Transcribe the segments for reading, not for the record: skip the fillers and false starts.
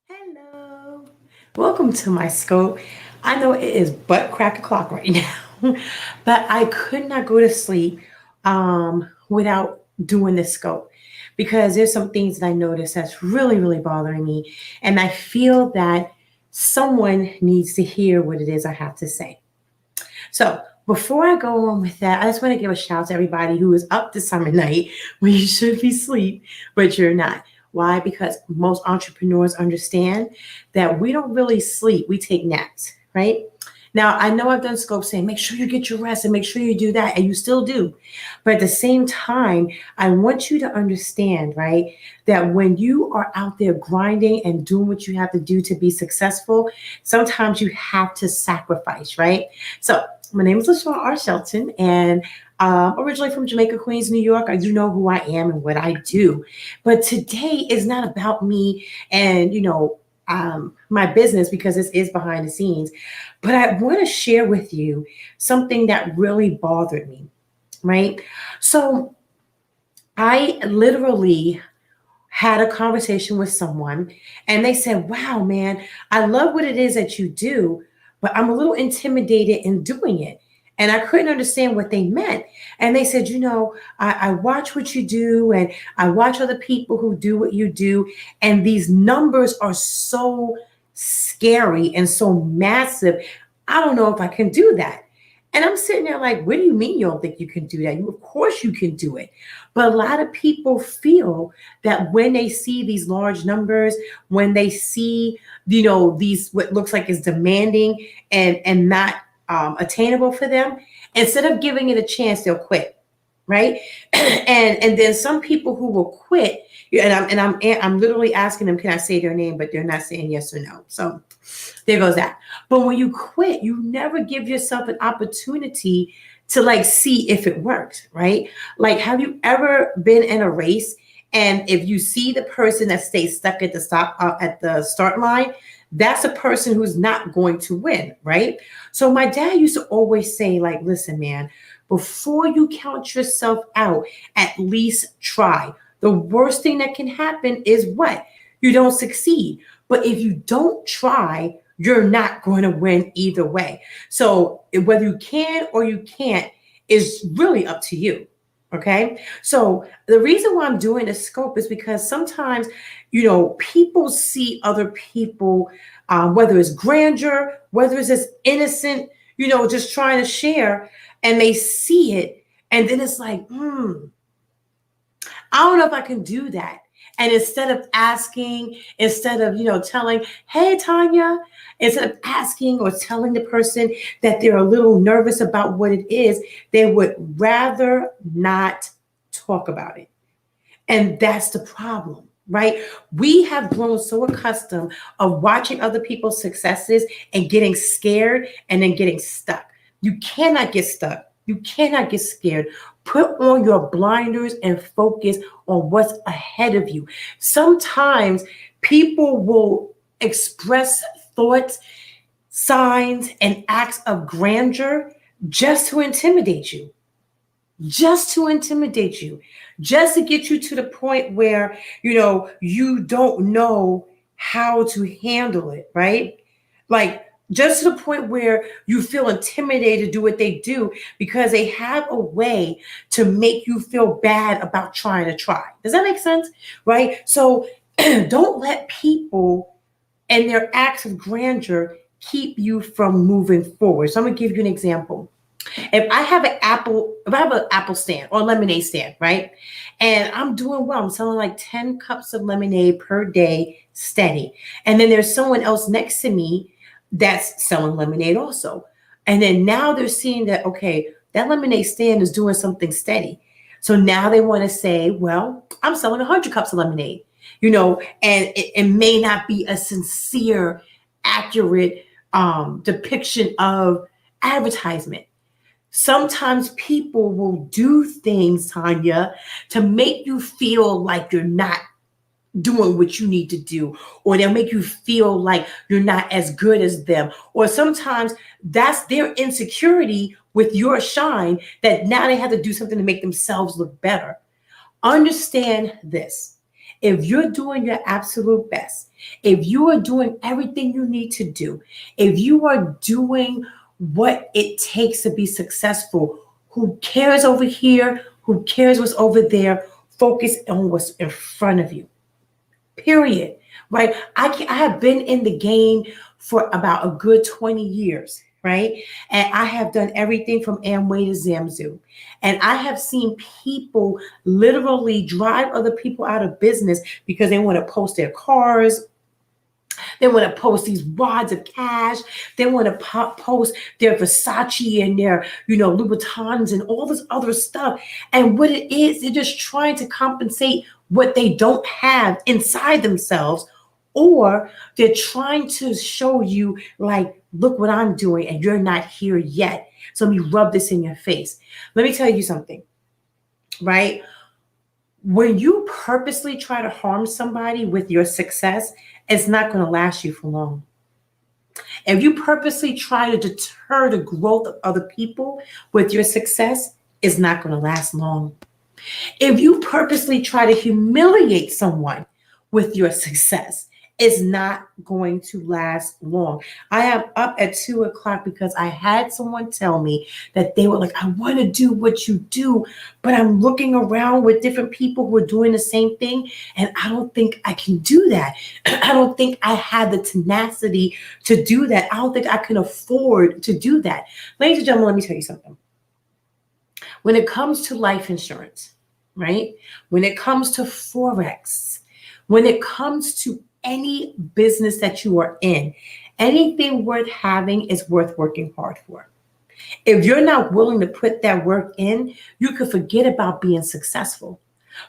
Hello. Welcome to my scope. I know it is butt crack o'clock right now, but I could not go to sleep without doing this scope because there's some things that I noticed that's really, really bothering me. And I feel that someone needs to hear what it is I have to say. So before I go on with that, I just want to give a shout out to everybody who is up this summer night when you should be asleep, but you're not. Why? Because most entrepreneurs understand that we don't really sleep, we take naps, right? Now, I know I've done scopes saying make sure you get your rest and make sure you do that, and you still do. But at the same time, I want you to understand, right, that when you are out there grinding and doing what you have to do to be successful, sometimes you have to sacrifice, right? So, my name is LaShawn R. Shelton, and originally from Jamaica, Queens, New York. I do know who I am and what I do. But today is not about me and, my business because this is behind the scenes. But I want to share with you something that really bothered me, right? So I literally had a conversation with someone and they said, wow, man, I love what it is that you do, but I'm a little intimidated in doing it. And I couldn't understand what they meant. And they said, I watch what you do and I watch other people who do what you do. And these numbers are so scary and so massive. I don't know if I can do that. And I'm sitting there like, what do you mean you don't think you can do that? Of course you can do it. But a lot of people feel that when they see these large numbers, when they see, these what looks like is demanding and not attainable for them, instead of giving it a chance, they'll quit, right? and then some people who will quit, and I'm literally asking them, can I say their name? But they're not saying yes or no. So there goes that. But when you quit, you never give yourself an opportunity to like see if it works, right? Like, have you ever been in a race and if you see the person that stays stuck at the start line, that's a person who's not going to win, right? So my dad used to always say, like, listen, man, before you count yourself out, at least try. The worst thing that can happen is what? You don't succeed. But if you don't try, you're not going to win either way. So whether you can or you can't is really up to you. Okay. So the reason why I'm doing a scope is because sometimes, people see other people, whether it's grandeur, whether it's just innocent, just trying to share, and they see it. And then it's like, I don't know if I can do that. And instead of asking, instead of, telling, hey, Tanya, instead of asking or telling the person that they're a little nervous about what it is, they would rather not talk about it. And that's the problem, right? We have grown so accustomed of watching other people's successes and getting scared and then getting stuck. You cannot get stuck. You cannot get scared. Put on your blinders and focus on what's ahead of you. Sometimes people will express thoughts, signs, and acts of grandeur just to intimidate you, just to intimidate you, just to get you to the point where, you don't know how to handle it, right? Like, just to the point where you feel intimidated to do what they do because they have a way to make you feel bad about trying to try. Does that make sense? Right? So don't let people and their acts of grandeur keep you from moving forward. So I'm going to give you an example. If I have an apple stand or lemonade stand, right? And I'm doing well, I'm selling like 10 cups of lemonade per day steady. And then there's someone else next to me that's selling lemonade also. And then now they're seeing that, okay, that lemonade stand is doing something steady. So now they want to say, well, I'm selling 100 cups of lemonade, and it may not be a sincere, accurate depiction of advertisement. Sometimes people will do things, Tanya, to make you feel like you're not doing what you need to do, or they'll make you feel like you're not as good as them. Or sometimes that's their insecurity with your shine that now they have to do something to make themselves look better. Understand this. If you're doing your absolute best, if you are doing everything you need to do, if you are doing what it takes to be successful, who cares over here? Who cares what's over there? Focus on what's in front of you. Period. Right? I have been in the game for about a good 20 years, right? And I have done everything from Amway to Zamzu. And I have seen people literally drive other people out of business because they want to post their cars, they want to post these wads of cash. They want to post their Versace and their, Louboutins and all this other stuff. And what it is, they're just trying to compensate what they don't have inside themselves, or they're trying to show you, like, look what I'm doing, and you're not here yet. So let me rub this in your face. Let me tell you something, right? When you purposely try to harm somebody with your success, it's not going to last you for long. If you purposely try to deter the growth of other people with your success, it's not going to last long. If you purposely try to humiliate someone with your success, it's not going to last long. I am up at 2 o'clock because I had someone tell me that they were like, I want to do what you do, but I'm looking around with different people who are doing the same thing, and I don't think I can do that. I don't think I have the tenacity to do that. I don't think I can afford to do that. Ladies and gentlemen, let me tell you something. When it comes to life insurance, right? When it comes to Forex, when it comes to any business that you are in, anything worth having is worth working hard for. If you're not willing to put that work in, you could forget about being successful.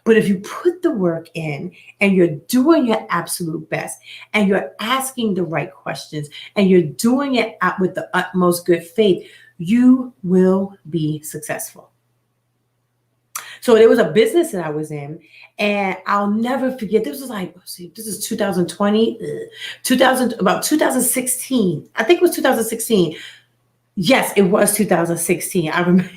But if you put the work in and you're doing your absolute best and you're asking the right questions and you're doing it out with the utmost good faith, you will be successful. So there was a business that I was in, and I'll never forget. This was like, this is 2020, 2016. I think it was 2016. Yes, it was 2016. I remember.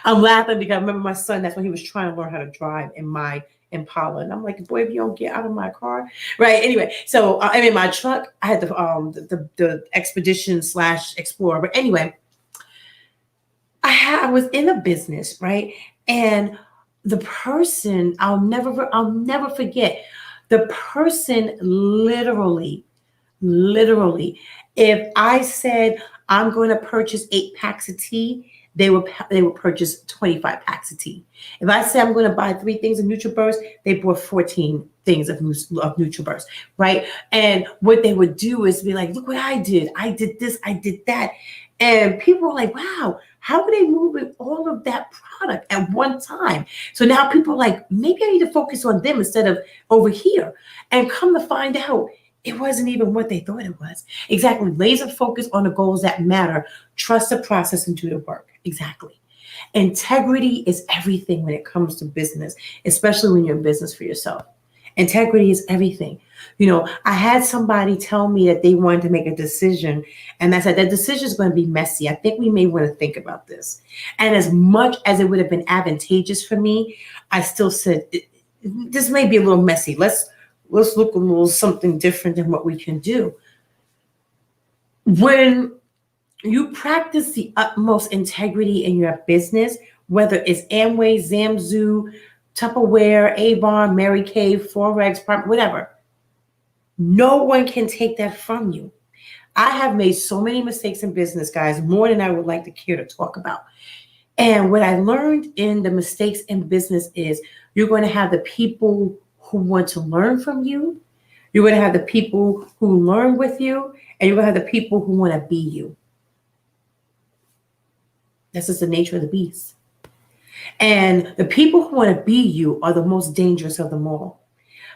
I'm laughing because I remember my son. That's when he was trying to learn how to drive in my Impala, and I'm like, boy, if you don't get out of my car, right? Anyway, so I'm in my truck. I had the Expedition / Explorer, but anyway, I was in a business, right? And the person, I'll never forget, the person literally, if I said I'm going to purchase 8 packs of tea, they would purchase 25 packs of tea. If I say I'm going to buy 3 things of NutriBurst, they bought 14 things of NutriBurst, right? And what they would do is be like, look what I did. I did this, I did that. And people were like, wow, how are they moving all of that product at one time? So now people are like, maybe I need to focus on them instead of over here. And come to find out, it wasn't even what they thought it was. Exactly. Laser focus on the goals that matter. Trust the process and do the work. Exactly. Integrity is everything when it comes to business, especially when you're in business for yourself. Integrity is everything. I had somebody tell me that they wanted to make a decision, and I said, that decision is going to be messy. I think we may want to think about this. And as much as it would have been advantageous for me, I still said, this may be a little messy. Let's look a little something different than what we can do. When you practice the utmost integrity in your business, whether it's Amway, Zamzu, Tupperware, Avon, Mary Kay, Forex, whatever, no one can take that from you. I have made so many mistakes in business, guys, more than I would like to care to talk about. And what I learned in the mistakes in business is you're going to have the people who want to learn from you. You're going to have the people who learn with you, and you're going to have the people who want to be you. That's just the nature of the beast. And the people who want to be you are the most dangerous of them all.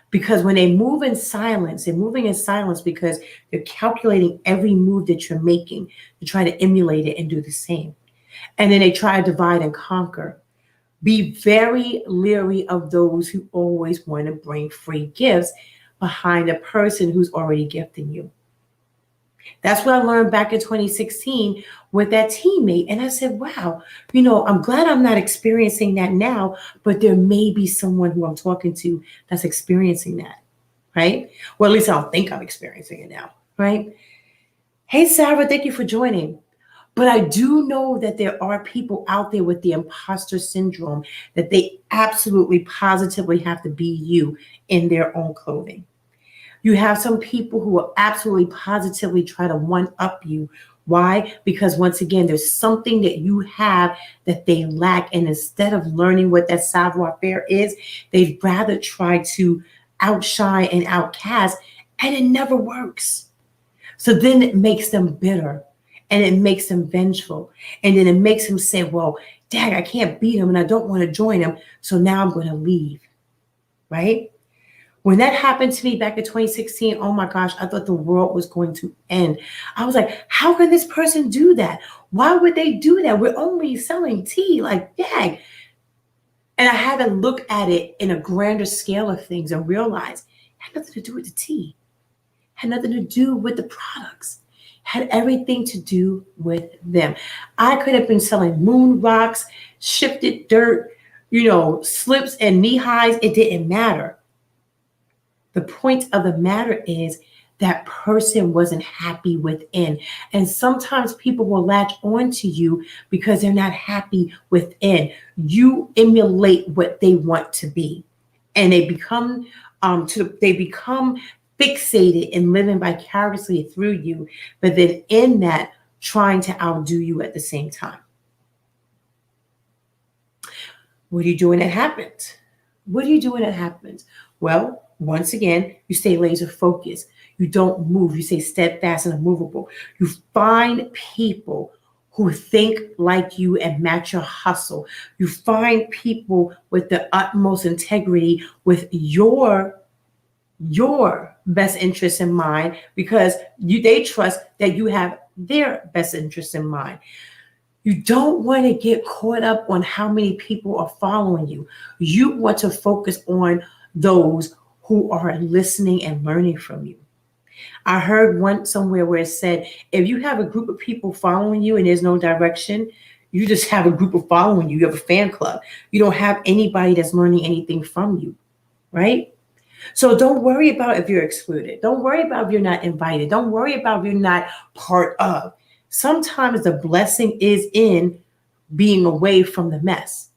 Because when they move in silence, they're moving in silence because they're calculating every move that you're making to try to emulate it and do the same. And then they try to divide and conquer. Be very leery of those who always want to bring free gifts behind a person who's already gifting you. That's what I learned back in 2016 with that teammate. And I said, wow, I'm glad I'm not experiencing that now, but there may be someone who I'm talking to that's experiencing that, right? Well, at least I don't think I'm experiencing it now, right? Hey, Sarah, thank you for joining. But I do know that there are people out there with the imposter syndrome that they absolutely positively have to be you in their own clothing. You have some people who will absolutely positively try to one up you. Why? Because once again, there's something that you have that they lack. And instead of learning what that savoir faire is, they'd rather try to outshine and outcast, and it never works. So then it makes them bitter and it makes them vengeful. And then it makes them say, well, dang, I can't beat him and I don't want to join him. So now I'm going to leave. Right? When that happened to me back in 2016, oh my gosh, I thought the world was going to end. I was like, how can this person do that? Why would they do that? We're only selling tea. Like, dang. And I had to look at it in a grander scale of things and realize it had nothing to do with the tea, had nothing to do with the products, had everything to do with them. I could have been selling moon rocks, shifted dirt, slips and knee highs. It didn't matter. The point of the matter is that person wasn't happy within. And sometimes people will latch on to you because they're not happy within. You emulate what they want to be. And they become fixated in living vicariously through you, but then in that trying to outdo you at the same time. What do you do when it happens? What do you do when it happens? Well, once again, you stay laser focused. You don't move. You stay steadfast and immovable. You find people who think like you and match your hustle. You find people with the utmost integrity with your best interest in mind because they trust that you have their best interest in mind. You don't want to get caught up on how many people are following you. You want to focus on those who are listening and learning from you. I heard once somewhere where it said, if you have a group of people following you and there's no direction, you just have a group of following you. You have a fan club. You don't have anybody that's learning anything from you, right? So don't worry about if you're excluded. Don't worry about if you're not invited. Don't worry about if you're not part of. Sometimes the blessing is in being away from the mess,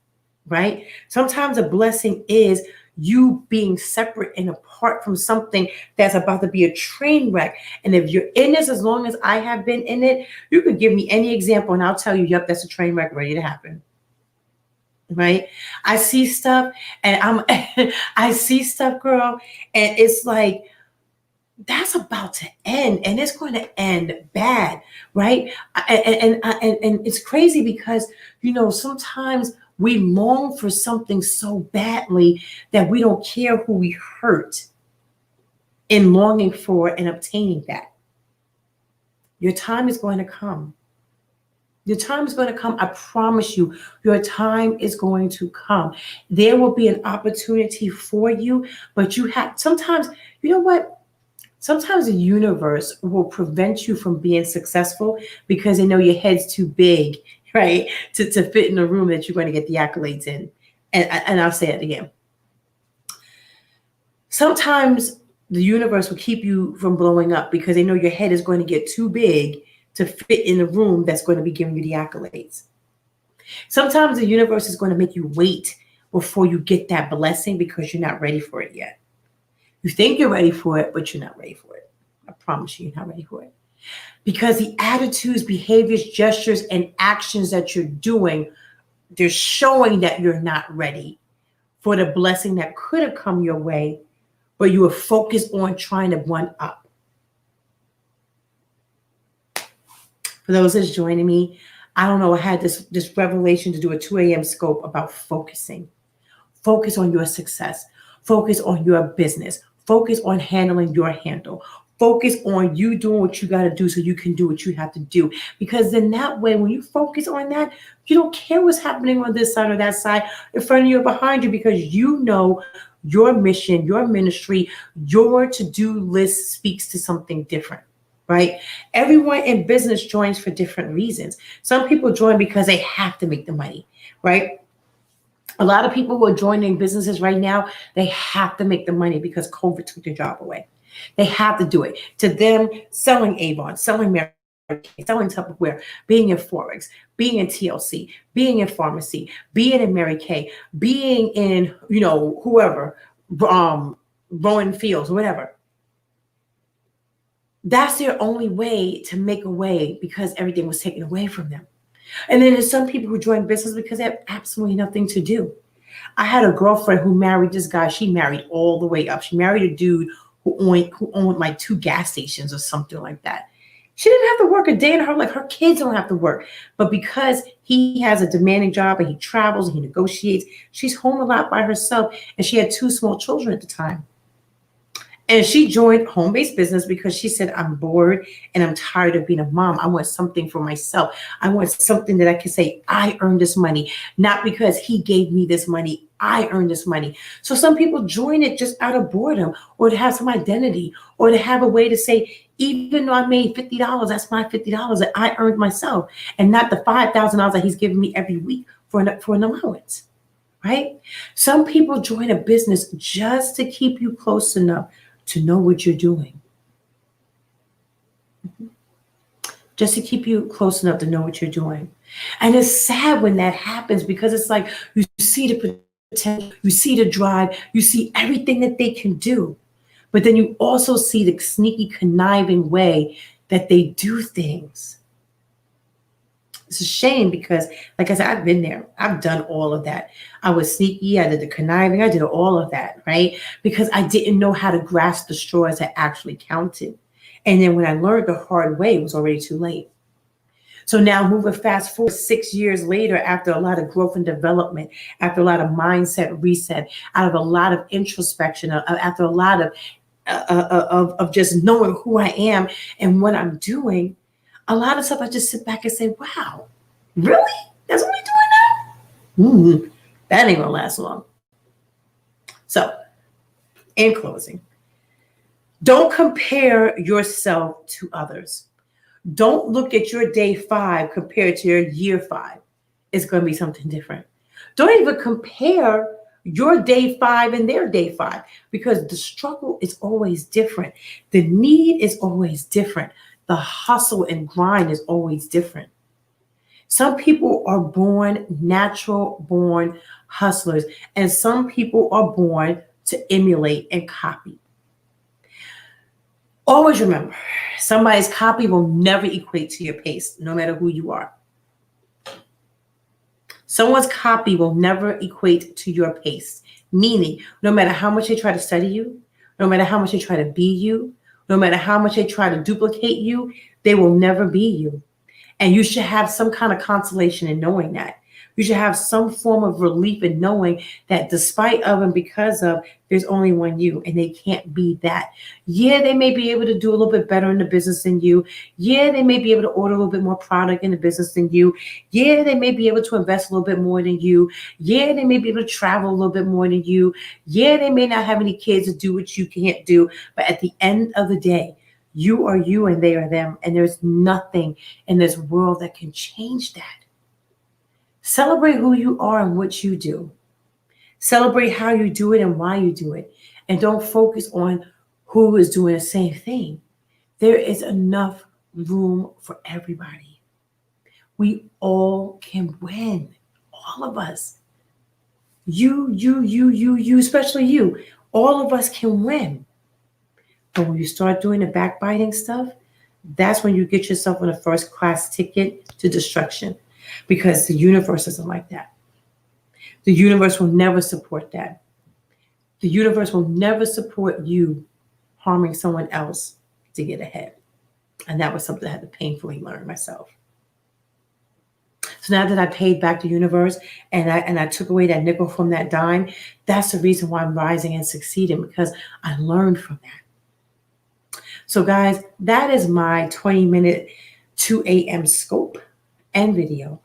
right? Sometimes a blessing is you being separate and apart from something that's about to be a train wreck. And if you're in this, as long as I have been in it, you could give me any example and I'll tell you, yep, that's a train wreck ready to happen. Right? I see stuff and I see stuff, girl, and it's like, that's about to end and it's going to end bad, right? And it's crazy because, sometimes we long for something so badly that we don't care who we hurt in longing for and obtaining that. Your time is going to come. Your time is going to come. I promise you, your time is going to come. There will be an opportunity for you, but sometimes, you know what? Sometimes the universe will prevent you from being successful because they know your head's too big, right? To fit in a room that you're going to get the accolades in. And I'll say it again. Sometimes the universe will keep you from blowing up because they know your head is going to get too big to fit in a room that's going to be giving you the accolades. Sometimes the universe is going to make you wait before you get that blessing because you're not ready for it yet. You think you're ready for it, but you're not ready for it. I promise you're not ready for it. Because the attitudes, behaviors, gestures, and actions that you're doing, they're showing that you're not ready for the blessing that could have come your way, but you were focused on trying to one up. For those that's joining me, I don't know, I had this revelation to do a 2 a.m. scope about focusing. Focus on your success. Focus on your business. Focus on handling your handle. Focus on you doing what you got to do so you can do what you have to do. Because then that way, when you focus on that, you don't care what's happening on this side or that side, in front of you or behind you, because you know your mission, your ministry, your to-do list speaks to something different, right? Everyone in business joins for different reasons. Some people join because they have to make the money, right? A lot of people who are joining businesses right now, they have to make the money because COVID took their job away. They have to do it. To them, selling Avon, selling Mary Kay, selling Tupperware, being in Forex, being in TLC, being in pharmacy, being in Mary Kay, being in, whoever, Rowan Fields, whatever. That's their only way to make a way because everything was taken away from them. And then there's some people who join business because they have absolutely nothing to do. I had a girlfriend who married this guy. She married all the way up. She married a dude who owned like 2 gas stations or something like that. She didn't have to work a day in her life. Her kids don't have to work. But because he has a demanding job and he travels and he negotiates, she's home a lot by herself. And she had 2 small children at the time. And she joined home-based business because she said, I'm bored and I'm tired of being a mom. I want something for myself. I want something that I can say, I earned this money, not because he gave me this money. I earned this money. So some people join it just out of boredom or to have some identity or to have a way to say, even though I made $50, that's my $50 that I earned myself and not the $5,000 that he's giving me every week for an allowance, right? Some people join a business just to keep you close enough to know what you're doing. Just to keep you close enough to know what you're doing. And it's sad when that happens because it's like you see the potential, you see the drive, you see everything that they can do. But then you also see the sneaky, conniving way that they do things. It's a shame because, like I said, I've been there. I've done all of that. I was sneaky. I did the conniving. I did all of that, right? Because I didn't know how to grasp the straws that actually counted. And then when I learned the hard way, it was already too late. So now moving fast forward 6 years later, after a lot of growth and development, after a lot of mindset reset, out of a lot of introspection, after a lot of just knowing who I am and what I'm doing, a lot of stuff I just sit back and say, wow, really? That's what we're doing now? That ain't gonna last long. So, in closing, don't compare yourself to others. Don't look at your day 5 compared to your year 5. It's gonna be something different. Don't even compare your day 5 and their day 5 because the struggle is always different. The need is always different. The hustle and grind is always different. Some people are natural born hustlers, and some people are born to emulate and copy. Always remember, somebody's copy will never equate to your pace, no matter who you are. Someone's copy will never equate to your pace, meaning no matter how much they try to study you, no matter how much they try to be you, no matter how much they try to duplicate you, they will never be you. And you should have some kind of consolation in knowing that. You should have some form of relief in knowing that despite of and because of, there's only one you and they can't be that. Yeah, they may be able to do a little bit better in the business than you. Yeah, they may be able to order a little bit more product in the business than you. Yeah, they may be able to invest a little bit more than you. Yeah, they may be able to travel a little bit more than you. Yeah, they may not have any kids to do what you can't do. But at the end of the day, you are you and they are them. And there's nothing in this world that can change that. Celebrate who you are and what you do. Celebrate how you do it and why you do it. And don't focus on who is doing the same thing. There is enough room for everybody. We all can win. All of us. You, especially you. All of us can win. But when you start doing the backbiting stuff, that's when you get yourself on a first class ticket to destruction. Because the universe isn't like that. The universe will never support that. The universe will never support you harming someone else to get ahead. And that was something I had to painfully learn myself. So now that I paid back the universe and I took away that nickel from that dime, that's the reason why I'm rising and succeeding, because I learned from that. So guys, that is my 20-minute 2 a.m. scope and video.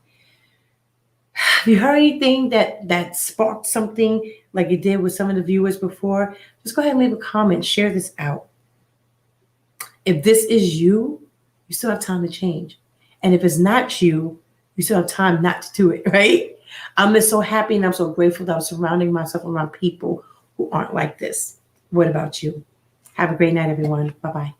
If you heard anything that sparked something like it did with some of the viewers before, just go ahead and leave a comment, share this out. If this is you, you still have time to change. And if it's not you, you still have time not to do it, right? I'm just so happy and I'm so grateful that I'm surrounding myself around people who aren't like this. What about you? Have a great night, everyone. Bye-bye.